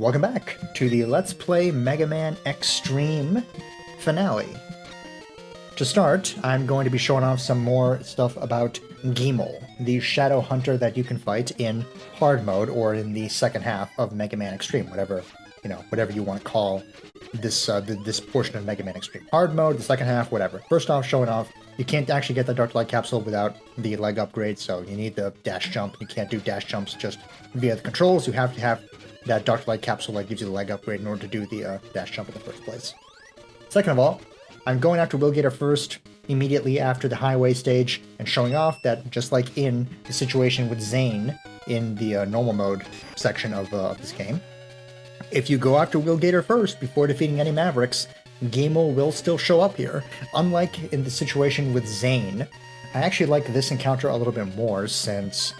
welcome back to the Let's Play Mega Man Xtreme finale. To start, I'm going to be showing off some more stuff about Gimel, the Shadow Hunter that you can fight in hard mode or in the second half of Mega Man Xtreme, whatever you want to call this this portion of Mega Man Xtreme. Hard mode, the second half, whatever. First off, showing off, you can't actually get the Dark Light Capsule without the leg upgrade, so you need the dash jump. You can't do dash jumps just via the controls. You have to have that Dark Light Capsule that gives you the leg upgrade in order to do the dash jump in the first place. Second of all, I'm going after Willgator first, immediately after the highway stage, and showing off that just like in the situation with Zane in the normal mode section of this game, if you go after Willgator first before defeating any Mavericks, Gimel will still show up here. Unlike in the situation with Zane, I actually like this encounter a little bit more since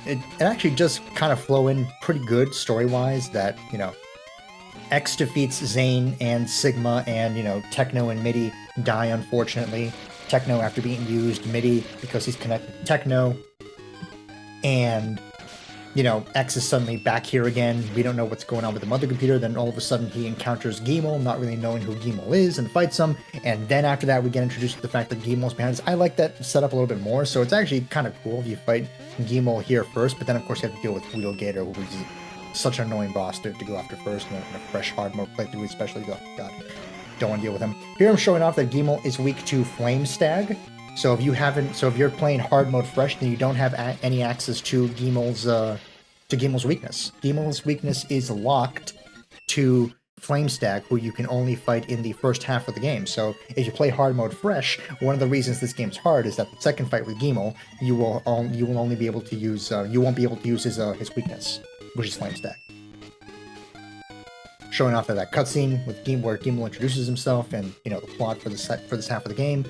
it actually just kind of flow in pretty good story-wise that, X defeats Zane and Sigma and, Techno and Midi die unfortunately. Techno after being used, Midi because he's connected to Techno, and X is suddenly back here again. We don't know what's going on with the mother computer. Then all of a sudden he encounters Gimel, not really knowing who Gimel is, and fights him. And then after that we get introduced to the fact that Gimel's behind us. I like that setup a little bit more. So it's actually kind of cool if you fight Gimel here first, but then of course you have to deal with Willgator, who is such an annoying boss to go after first in a fresh hard mode playthrough, especially. Oh god, don't want to deal with him. Here I'm showing off that Gimel is weak to Flame Stag. So if you're playing hard mode fresh, then you don't have any access to Gimel's weakness. Gimel's weakness is locked to Flame Stag, who you can only fight in the first half of the game. So if you play hard mode fresh, one of the reasons this game's hard is that the second fight with Gimel, you will only be able to use you won't be able to use his weakness, which is Flame Stag. Showing off that cutscene with where Gimel introduces himself and the plot for this half of the game.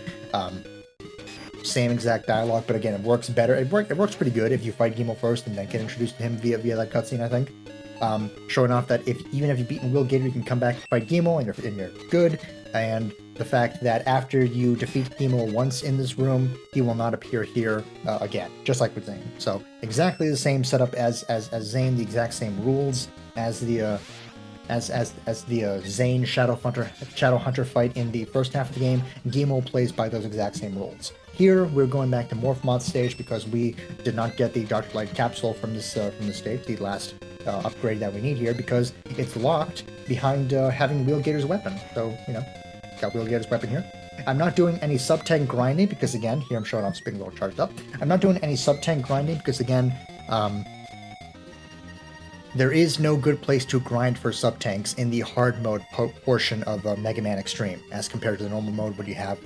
Same exact dialogue, but again, it works better. It works pretty good if you fight Gimel first and then get introduced to him via that cutscene, I think. Showing off that even if you've beaten Willgator, you can come back and fight Gimel and you're good. And the fact that after you defeat Gimel once in this room, he will not appear here again, just like with Zane. So exactly the same setup as Zane, the exact same rules as the Zane Shadow Hunter fight in the first half of the game. Gimel plays by those exact same rules. Here, we're going back to Morph Mod stage because we did not get the Dark Light Capsule from this stage, the last upgrade that we need here, because it's locked behind having Willgator's weapon. So, got Willgator's weapon here. I'm not doing any sub-tank grinding because, again, here I'm showing off Spinning Roll charged up. I'm not doing any sub-tank grinding because, again, there is no good place to grind for sub-tanks in the hard mode portion of Mega Man Xtreme, as compared to the normal mode where you have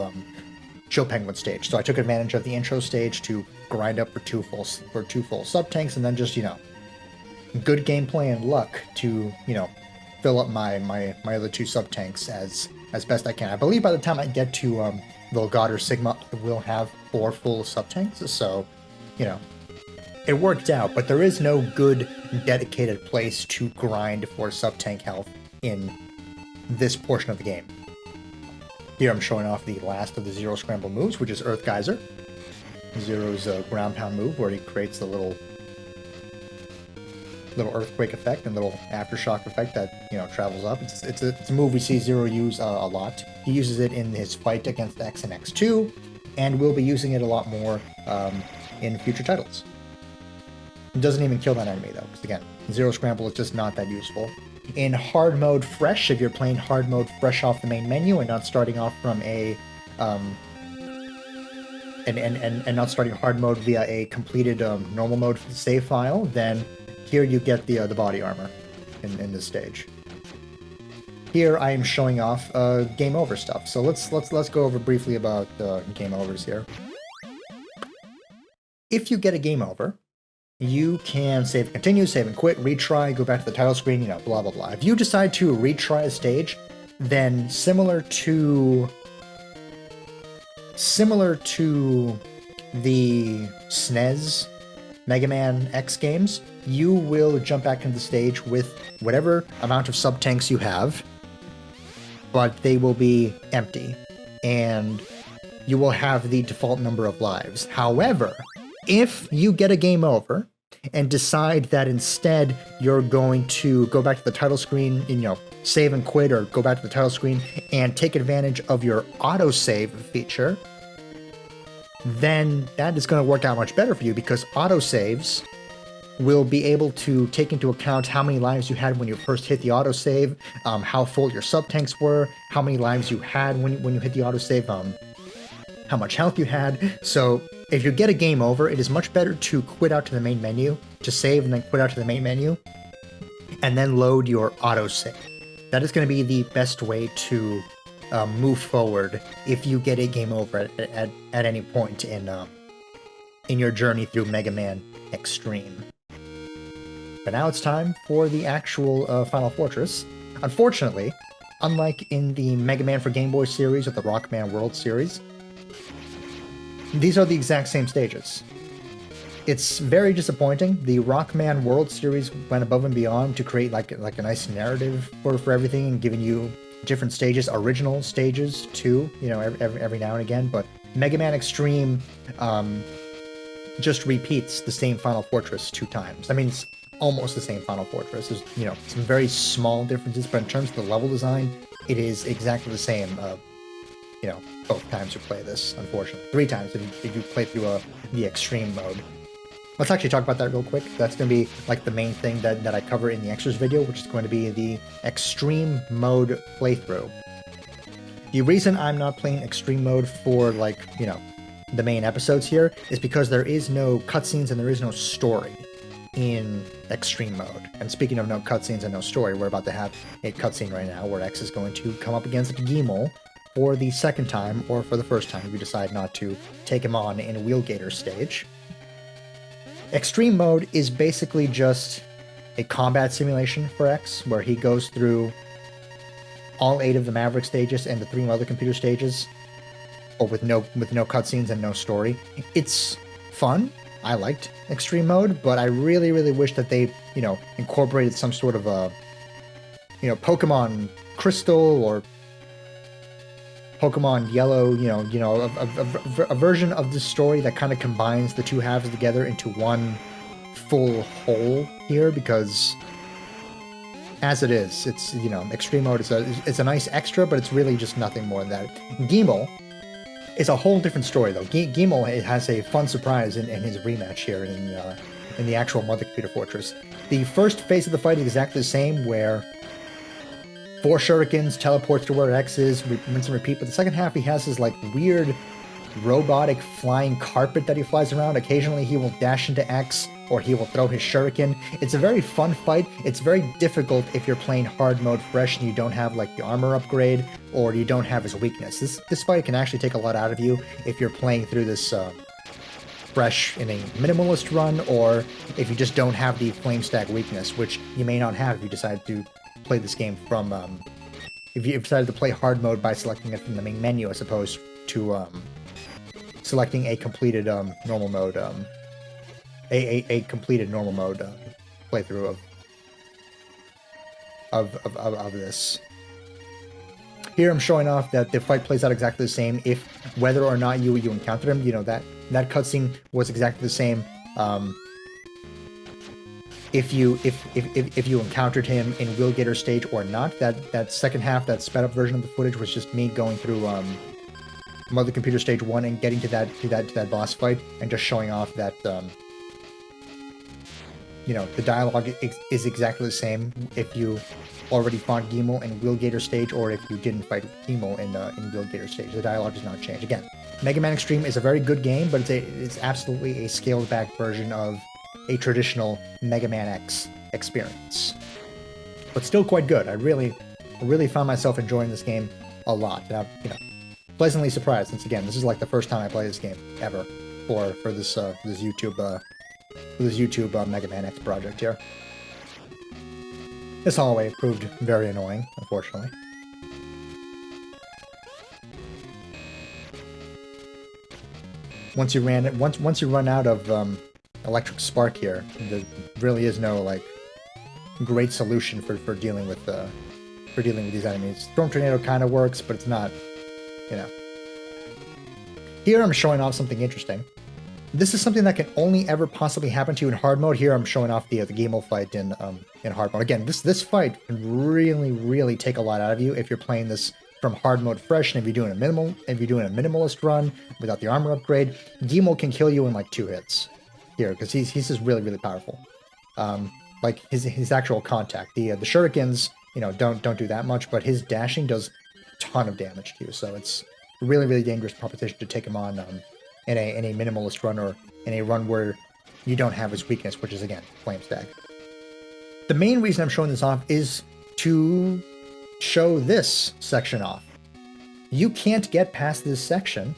Chill Penguin stage. So I took advantage of the intro stage to grind up for two full sub-tanks, and then just, good gameplay and luck to, fill up my other two sub-tanks as best I can. I believe by the time I get to Volgod or Sigma, I will have 4 full sub-tanks, so, it worked out, but there is no good dedicated place to grind for sub-tank health in this portion of the game. Here I'm showing off the last of the Zero Scramble moves, which is Earth Geyser. Zero's ground pound move, where he creates the little earthquake effect and little aftershock effect that travels up. It's a move we see Zero use a lot. He uses it in his fight against X and X2, and will be using it a lot more in future titles. It doesn't even kill that enemy though, because again, Zero Scramble is just not that useful. In hard mode fresh, if you're playing hard mode fresh off the main menu and not starting off from a and not starting hard mode via a completed normal mode save file, then here you get the body armor in this stage. Here I am showing off game over stuff. So let's go over briefly about game overs here. If you get a game over, you can save and continue, save and quit, retry, go back to the title screen, blah, blah, blah. If you decide to retry a stage, then similar to the SNES Mega Man X games, you will jump back into the stage with whatever amount of sub-tanks you have, but they will be empty, and you will have the default number of lives. However, if you get a game over and decide that instead you're going to go back to the title screen and, save and quit, or go back to the title screen and take advantage of your autosave feature, then that is going to work out much better for you, because autosaves will be able to take into account how many lives you had when you first hit the autosave, how full your sub-tanks were, how many lives you had when you hit the autosave, how much health you had. So if you get a game over, it is much better to quit out to the main menu, to save and then quit out to the main menu, and then load your autosave. That is going to be the best way to move forward if you get a game over at any point in your journey through Mega Man Xtreme. But now it's time for the actual Final Fortress. Unfortunately, unlike in the Mega Man for Game Boy series or the Rockman World series, these are the exact same stages. It's very disappointing. The Rockman World series went above and beyond to create like a nice narrative for everything, and giving you different stages, original stages too, every now and again. But Mega Man Xtreme just repeats the same Final Fortress 2 times. I mean, it's almost the same Final Fortress. There's some very small differences, but in terms of the level design, it is exactly the same. Both times you play this, unfortunately. 3 times if you play through the Extreme mode. Let's actually talk about that real quick. That's going to be like the main thing that I cover in the extras video, which is going to be the Extreme mode playthrough. The reason I'm not playing Extreme mode for the main episodes here is because there is no cutscenes and there is no story in Extreme mode. And speaking of no cutscenes and no story, we're about to have a cutscene right now where X is going to come up against Gimel for the second time, or for the first time if you decide not to take him on in Wheelgator stage. Extreme mode is basically just a combat simulation for X, where he goes through all 8 of the Maverick stages and the 3 other computer stages, or with no cutscenes and no story. It's fun. I liked Extreme mode, but I really, really wish that they, incorporated some sort of a, Pokemon Crystal or Pokemon Yellow, a version of the story that kind of combines the 2 halves together into one full whole here, because as it is, it's, Extreme mode is a nice extra, but it's really just nothing more than that. Gimel is a whole different story, though. Gimel has a fun surprise in his rematch here in the actual Mother Computer Fortress. The first phase of the fight is exactly the same, where 4 shurikens, teleports to where X is, rinse and repeat, but the second half he has his weird robotic flying carpet that he flies around. Occasionally he will dash into X, or he will throw his shuriken. It's a very fun fight. It's very difficult if you're playing hard mode fresh and you don't have the armor upgrade, or you don't have his weakness. This fight can actually take a lot out of you if you're playing through this fresh in a minimalist run, or if you just don't have the flame stack weakness, which you may not have if you decide to play this game from, if you decided to play hard mode by selecting it from the main menu, as opposed to selecting a completed normal mode, a completed normal mode playthrough of this. Here I'm showing off that the fight plays out exactly the same if whether or not you encountered him. That cutscene was exactly the same. If you encountered him in Wheelgator stage or not. That second half, that sped up version of the footage, was just me going through Mother Computer stage 1 and getting to that boss fight, and just showing off that the dialogue is exactly the same if you already fought Gimel in Wheelgator stage, or if you didn't fight Gimel in Wheelgator stage. The dialogue does not change. Again, Mega Man Xtreme is a very good game, but it's absolutely a scaled back version of a traditional Mega Man X experience. But still quite good. I really found myself enjoying this game a lot. And I'm, pleasantly surprised, since again, this is the first time I play this game ever for this YouTube Mega Man X project here. This hallway proved very annoying, unfortunately. Once you run out of electric spark here, there really is no great solution for dealing with these enemies. Storm Tornado kind of works, but it's not, Here I'm showing off something interesting. This is something that can only ever possibly happen to you in hard mode. Here I'm showing off the Gimel fight in hard mode. Again, this fight can really take a lot out of you if you're playing this from hard mode fresh, and if you're doing a minimalist run without the armor upgrade, Gimel can kill you in like 2 hits here, because he's just really powerful. Like his actual contact. The shurikens, don't do that much, but his dashing does a ton of damage to you. So it's a really dangerous proposition to take him on in a minimalist run, or in a run where you don't have his weakness, which is again flame stag. The main reason I'm showing this off is to show this section off. You can't get past this section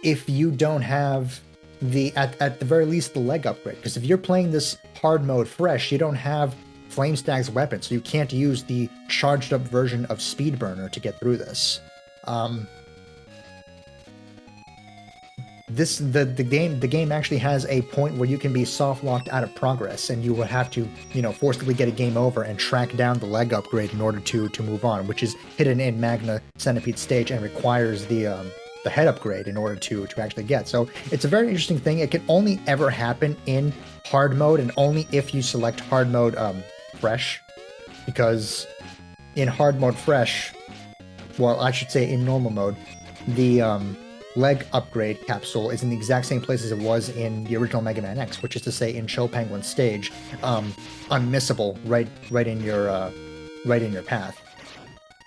if you don't have at the very least the leg upgrade, because if you're playing this hard mode fresh, you don't have Flame Stag's weapon, so you can't use the charged up version of Speedburner to get through this. The game actually has a point where you can be soft locked out of progress, and you will have to forcibly get a game over and track down the leg upgrade in order to move on, which is hidden in Magna Centipede stage and requires the head upgrade in order to actually get. So it's a very interesting thing. It can only ever happen in hard mode, and only if you select hard mode fresh, because in hard mode fresh, well, I should say in normal mode, the leg upgrade capsule is in the exact same place as it was in the original Mega Man X, which is to say in Show Penguin stage, unmissable right in your path.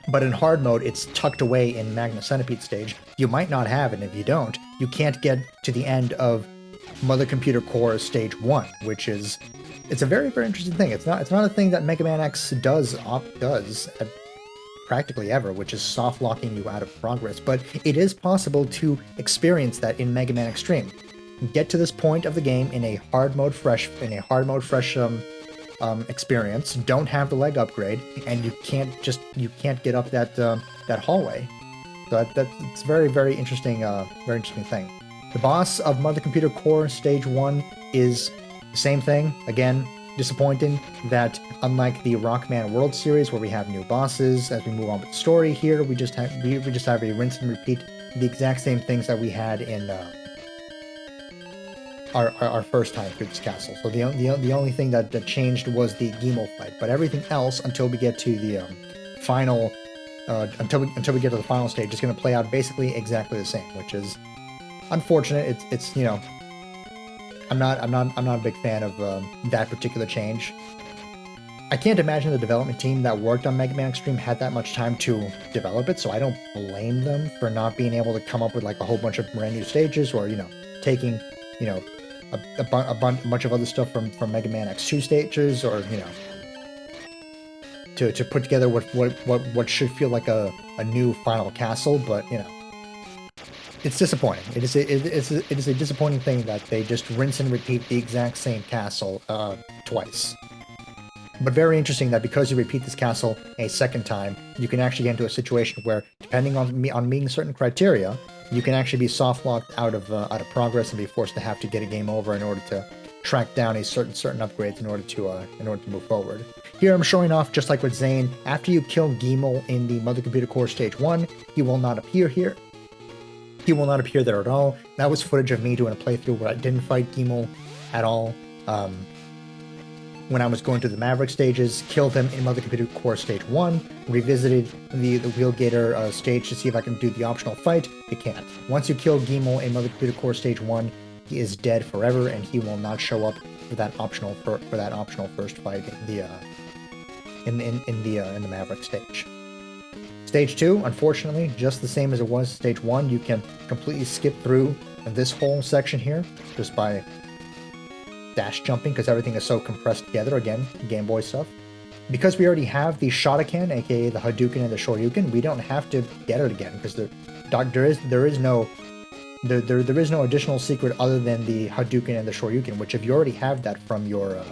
But in hard mode, it's tucked away in Magna Centipede stage. You might not have it, and if you don't, you can't get to the end of Mother Computer Core stage 1, which is, it's a very interesting thing. It's not a thing that Mega Man X does at practically ever, which is soft locking you out of progress, but it is possible to experience that in Mega Man Xtreme. Get to this point of the game in a hard mode fresh experience, don't have the leg upgrade, and you can't get up that hallway. So that's very interesting thing. The boss of Mother Computer Core Stage 1 is the same thing. Again, disappointing that unlike the Rockman World Series, where we have new bosses as we move on with the story, here we just have a rinse and repeat the exact same things that we had in our first time through this castle. So the only thing that changed was the Gimel fight, but everything else until we get to the final until we get to the final stage is going to play out basically exactly the same, which is unfortunate. It's I'm not a big fan of that particular change. I can't imagine the development team that worked on Mega Man Xtreme had that much time to develop it, so I don't blame them for not being able to come up with like a whole bunch of brand new stages, or taking a bunch of other stuff from Mega Man X2 stages, or to put together what should feel like a new final castle. But it's disappointing. It is a disappointing thing that they just rinse and repeat the exact same castle twice. But very interesting that because you repeat this castle a second time, you can actually get into a situation where, depending on meeting certain criteria, you can actually be soft locked out of progress and be forced to have to get a game over in order to track down a certain upgrades in order to move forward. Here I'm showing off, just like with Zane, after you kill Gimel in the Mother Computer Core Stage 1, he will not appear here. He will not appear there at all. That was footage of me doing a playthrough where I didn't fight Gimel at all. When I was going through the Maverick stages, killed him in Mother Computer Core Stage 1, revisited the Wheelgater stage to see if I can do the optional fight. You can't. Once you kill Gimel in Mother Computer Core Stage 1, he is dead forever, and he will not show up for that optional first fight in the Maverick stage. Stage 2, unfortunately, just the same as it was Stage 1, you can completely skip through this whole section here just by dash jumping, because everything is so compressed together. Again, Game Boy stuff. Because we already have the Shotokan, aka the Hadouken and the Shoryuken, we don't have to get it again, because there is no additional secret other than the Hadouken and the Shoryuken, which if you already have that from your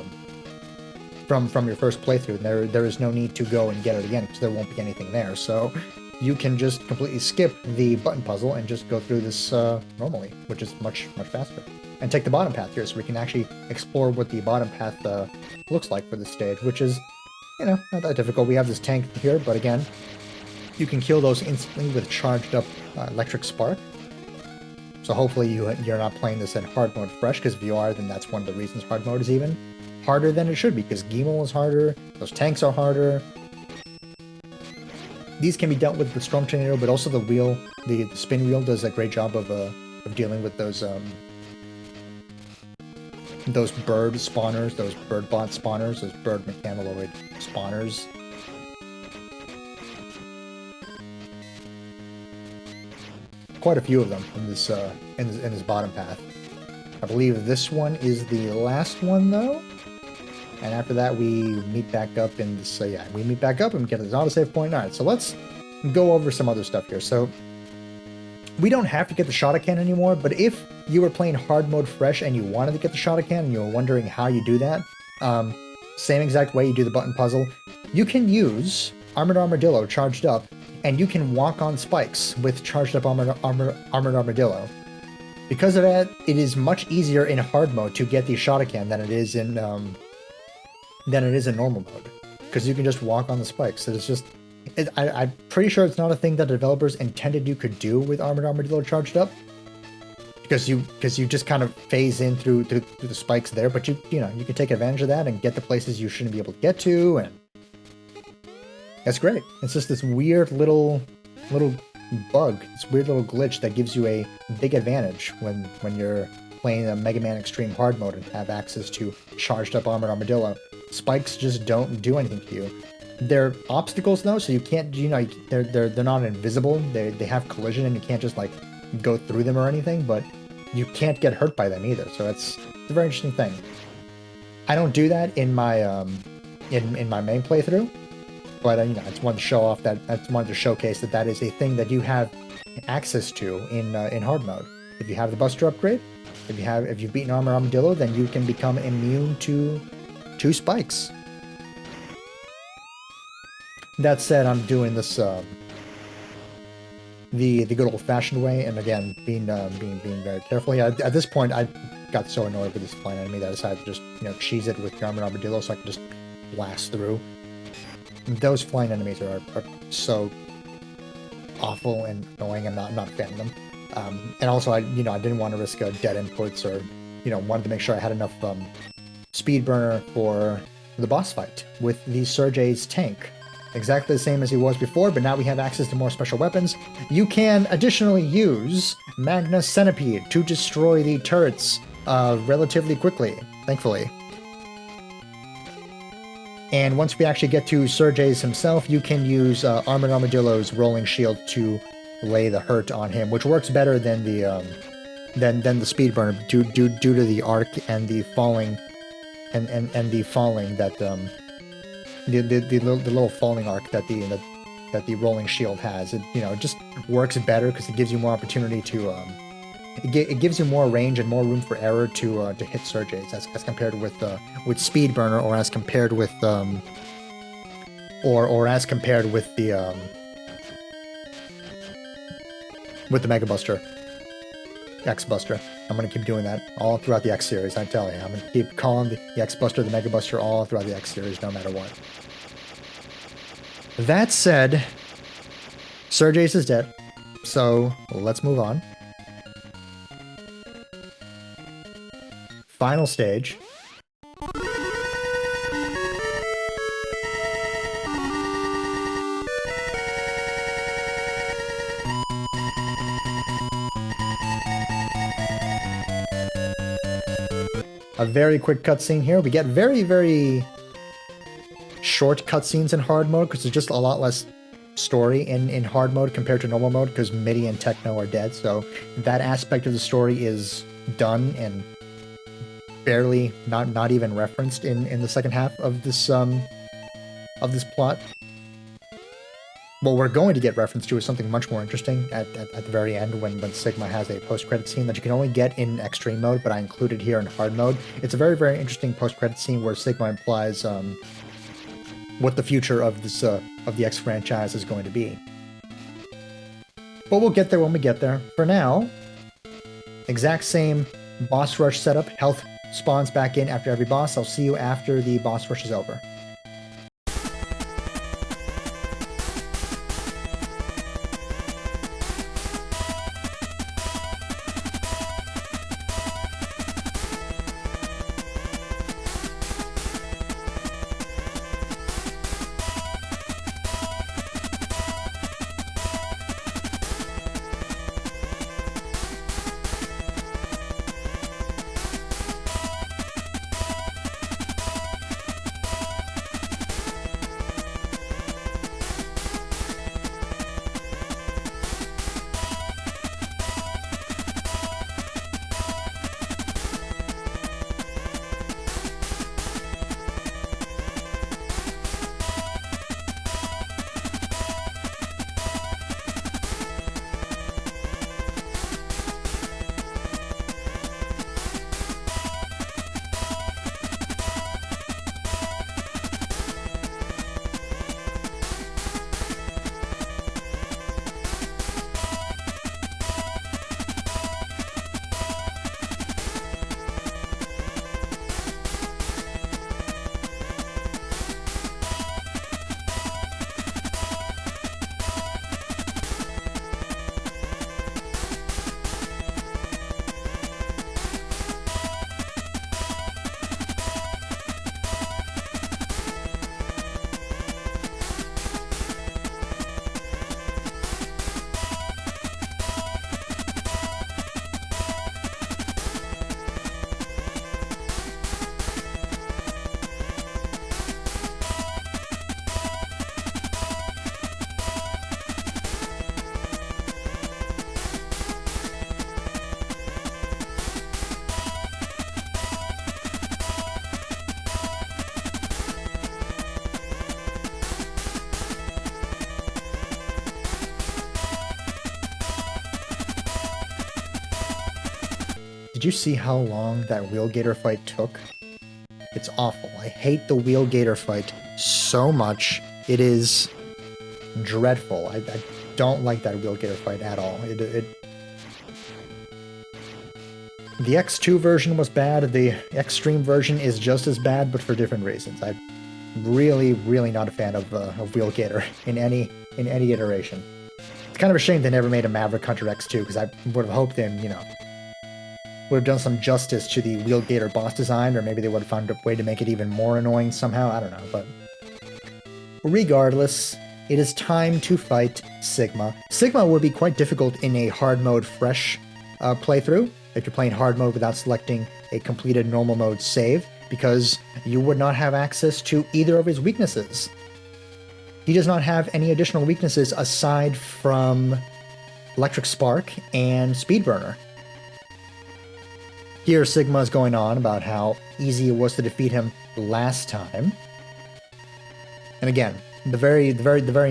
from your first playthrough, there is no need to go and get it again, because there won't be anything there. So you can just completely skip the button puzzle and just go through this normally, which is much faster. And take the bottom path here, so we can actually explore what the bottom path looks like for this stage, which is, not that difficult. We have this tank here, but again, you can kill those instantly with charged up electric spark. So hopefully you're not playing this in hard mode fresh, because if you are, then that's one of the reasons hard mode is even harder than it should be, because Gimel is harder, those tanks are harder. These can be dealt with Storm Tornado, but also the wheel, the spin wheel does a great job of dealing with those bird spawners, those bird bot spawners, those bird mechanoid spawners. Quite a few of them in this bottom path. I believe this one is the last one though, and after that we meet back up in this. Yeah, we meet back up and get to this autosave point. All right, so let's go over some other stuff here. So we don't have to get the Shotokan anymore, but if you were playing hard mode fresh and you wanted to get the Shotokan and you were wondering how you do that, same exact way you do the button puzzle, you can use Armored Armadillo charged up, and you can walk on spikes with charged up Armored Armadillo. Because of that, it is much easier in hard mode to get the Shotokan than it is in normal mode, because you can just walk on the spikes. So it's just, I'm pretty sure it's not a thing that the developers intended you could do with Armored Armadillo charged up, because you just kind of phase in through the spikes there. But you can take advantage of that and get the places you shouldn't be able to get to, and that's great. It's just this weird little bug, this weird little glitch that gives you a big advantage when you're playing a Mega Man Xtreme hard mode and have access to charged up Armored Armadillo. Spikes just don't do anything to you. They're obstacles though, so you can't, they're not invisible. They have collision and you can't just like go through them or anything, but you can't get hurt by them either. So it's a very interesting thing. I don't do that in my in my main playthrough, but I just wanted to show off that. I wanted to showcase that is a thing that you have access to in hard mode. If you have the Buster upgrade, if you've beaten Armored Armadillo, then you can become immune to spikes. That said, I'm doing this the good old-fashioned way, and again, being very careful. Yeah, at this point, I got so annoyed with this flying enemy that I decided to just cheese it with the Armored Armadillo so I can just blast through. Those flying enemies are so awful and annoying. I'm not a fan of them. And also, I didn't want to risk dead inputs, or wanted to make sure I had enough speed burner for the boss fight with the Sergei's tank. Exactly the same as he was before, but now we have access to more special weapons. You can additionally use Magna Centipede to destroy the turrets relatively quickly, thankfully. And once we actually get to Sergei's himself, you can use Armored Armadillo's rolling shield to lay the hurt on him, which works better than the speed burner due to the arc and the falling and the falling that the little falling arc that the rolling shield has. It just works better because it gives you more opportunity to it gives you more range and more room for error to hit Sergei's as compared with speed burner, or as compared with or as compared with the Mega Buster, X Buster. I'm gonna keep doing that all throughout the X series. I tell you, I'm gonna keep calling the X Buster the Mega Buster all throughout the X series, no matter what. That said, Sergei's is dead, so let's move on. Final stage. A very quick cutscene here. We get very, very short cutscenes in hard mode because there's just a lot less story in hard mode compared to normal mode, because MIDI and Techno are dead. So that aspect of the story is done and barely, not even referenced in the second half of this plot. What we're going to get reference to is something much more interesting at the very end, when Sigma has a post-credit scene that you can only get in Xtreme mode, but I included here in hard mode. It's a very, very interesting post-credit scene where Sigma implies what the future of this of the X franchise is going to be. But we'll get there when we get there. For now, exact same boss rush setup. Health spawns back in after every boss. I'll see you after the boss rush is over. Did you see how long that Wheel Gator fight took? It's awful. I hate the Wheel Gator fight so much. It is dreadful. I don't like that Wheel Gator fight at all. The X2 version was bad. The Xtreme version is just as bad, but for different reasons. I'm really, really not a fan of Wheel Gator in any iteration. It's kind of a shame they never made a Maverick Hunter X2, because I would have hoped them, would have done some justice to the Wheel Gator boss design, or maybe they would have found a way to make it even more annoying somehow. I don't know, but regardless, it is time to fight Sigma. Sigma would be quite difficult in a hard mode fresh playthrough, if you're playing hard mode without selecting a completed normal mode save, because you would not have access to either of his weaknesses. He does not have any additional weaknesses aside from Electric Spark and Speed Burner. Here Sigma is going on about how easy it was to defeat him last time. And again, the very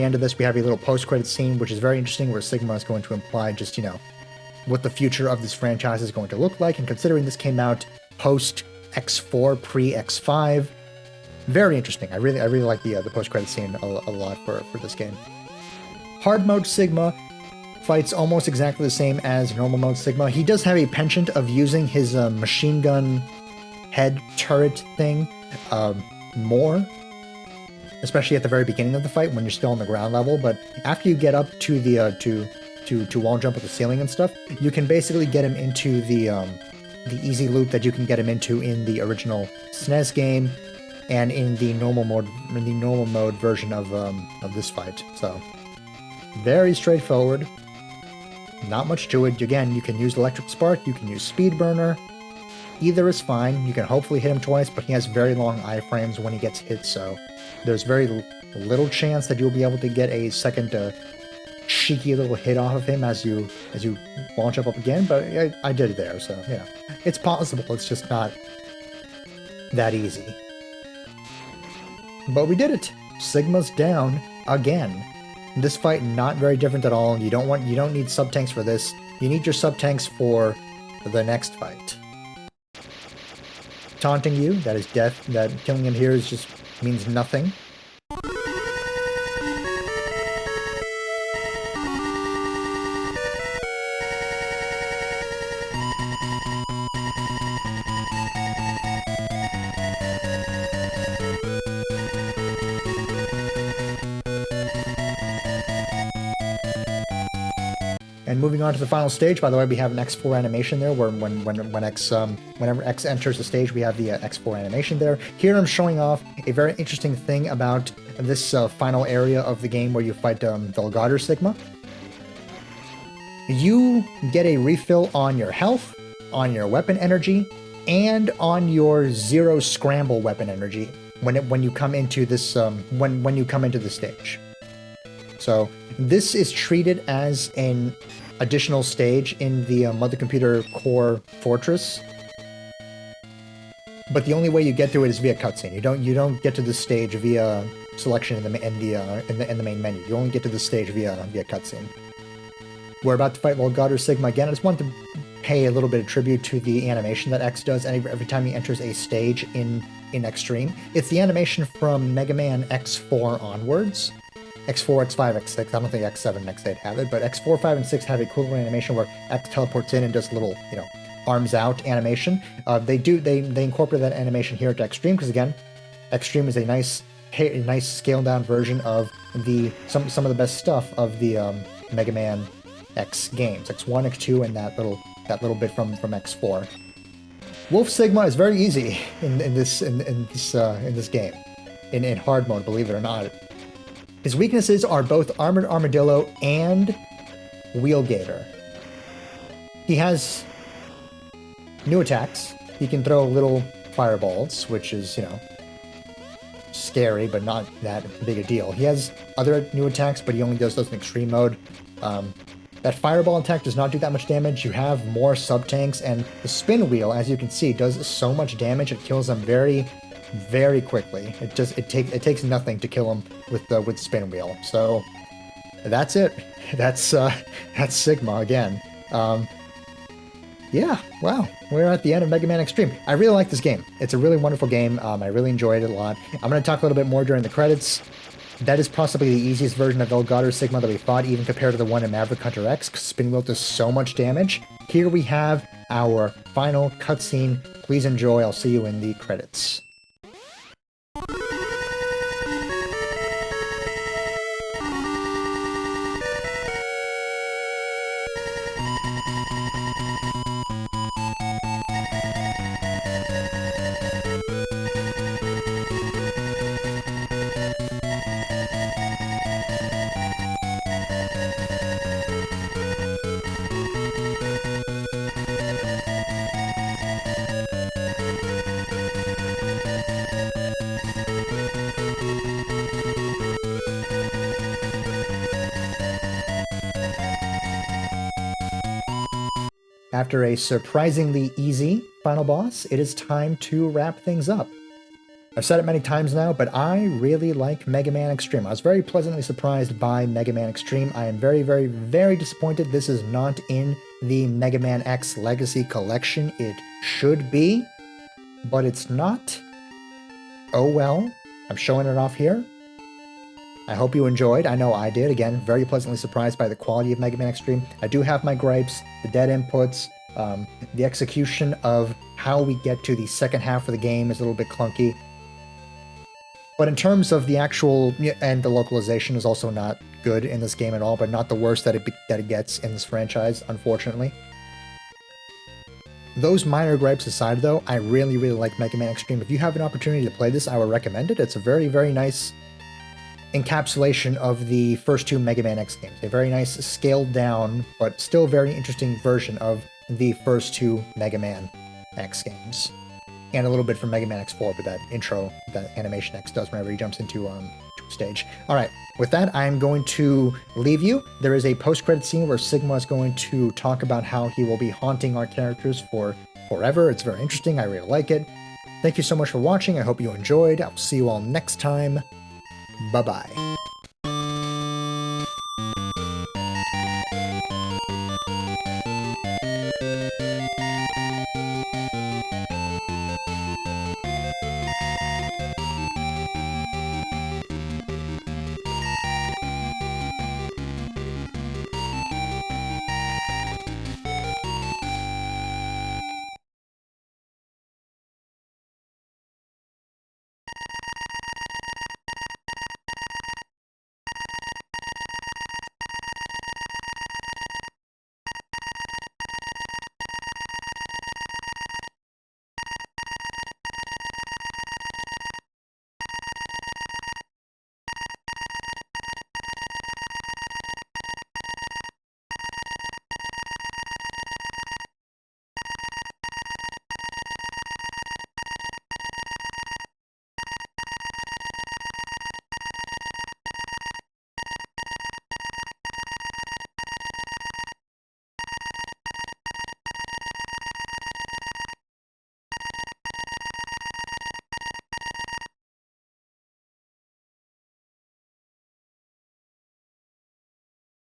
end of this, we have a little post-credit scene, which is very interesting, where Sigma is going to imply just, what the future of this franchise is going to look like. And considering this came out post X4, pre X5, very interesting. I really like the post-credit scene a lot for this game. Hard mode Sigma fights almost exactly the same as normal mode Sigma. He does have a penchant of using his machine gun head turret thing more, especially at the very beginning of the fight when you're still on the ground level. But after you get up to the to wall jump with the ceiling and stuff, you can basically get him into the easy loop that you can get him into in the original SNES game and in the normal mode version of this fight. So very straightforward. Not much to it. Again, you can use Electric Spark, you can use Speed Burner. Either is fine. You can hopefully hit him twice, but he has very long iframes when he gets hit, so there's very little chance that you'll be able to get a second cheeky little hit off of him as you launch up again, but I did it there, so yeah. It's possible, it's just not that easy. But we did it! Sigma's down again. This fight not very different at all. You don't need sub-tanks for this. You need your sub-tanks for the next fight. Taunting you, that is death. That killing him here just means nothing. And moving on to the final stage, by the way, we have an X4 animation there, where whenever X enters the stage, we have the X4 animation there. Here I'm showing off a very interesting thing about this final area of the game where you fight Velgader Sigma. You get a refill on your health, on your weapon energy, and on your zero scramble weapon energy when you come into this when you come into the stage. So this is treated as an additional stage in the Mother Computer Core Fortress, but the only way you get through it is via cutscene. You don't get to this stage via selection in the main menu. You only get to this stage via cutscene. We're about to fight Velgader Sigma again. I just wanted to pay a little bit of tribute to the animation that X does every time he enters a stage in Xtreme. It's the animation from Mega Man X4 onwards. X4, X5, X6, I don't think X7 and X8 have it, but X4, 5, and 6 have a cool animation where X teleports in and does a little, arms out animation. They incorporate that animation here to Xtreme, because again, Xtreme is a nice scaled down version of some of the best stuff of the Mega Man X games, X1, X2, and that little bit from X4. Wolf Sigma is very easy in this game, in hard mode, believe it or not. His weaknesses are both Armored Armadillo and Wheel Gator. He has new attacks. He can throw little fireballs, which is, scary, but not that big a deal. He has other new attacks, but he only does those in extreme mode. That fireball attack does not do that much damage. You have more sub-tanks, and the spin wheel, as you can see, does so much damage. It kills them very, very quickly. It takes nothing to kill him with spin wheel. So that's it. That's Sigma again. Yeah, wow. We're at the end of Mega Man Xtreme. I really like this game. It's a really wonderful game. I really enjoyed it a lot. I'm going to talk a little bit more during the credits. That is possibly the easiest version of Elgato Sigma that we fought, even compared to the one in Maverick Hunter X, because Spin Wheel does so much damage. Here we have our final cutscene. Please enjoy. I'll see you in the credits. After a surprisingly easy final boss, it is time to wrap things up. I've said it many times now, but I really like Mega Man Xtreme. I was very pleasantly surprised by Mega Man Xtreme. I am very, very, very disappointed this is not in the Mega Man X Legacy Collection. It should be, but it's not. Oh well, I'm showing it off here. I hope you enjoyed. I know I did. Again, very pleasantly surprised by the quality of Mega Man Xtreme. I do have my gripes, the dead inputs, the execution of how we get to the second half of the game is a little bit clunky. But in terms of the actual, and the localization is also not good in this game at all, but not the worst that it gets in this franchise, unfortunately. Those minor gripes aside, though, I really, really like Mega Man Xtreme. If you have an opportunity to play this, I would recommend it. It's a very, very nice encapsulation of the first two Mega Man X games. A very nice scaled down, but still very interesting version of the first two Mega Man X games. And a little bit from Mega Man X4, but that intro that Animation X does whenever he jumps into a stage. Alright, with that, I'm going to leave you. There is a post-credit scene where Sigma is going to talk about how he will be haunting our characters for forever. It's very interesting. I really like it. Thank you so much for watching. I hope you enjoyed. I'll see you all next time. Bye-bye.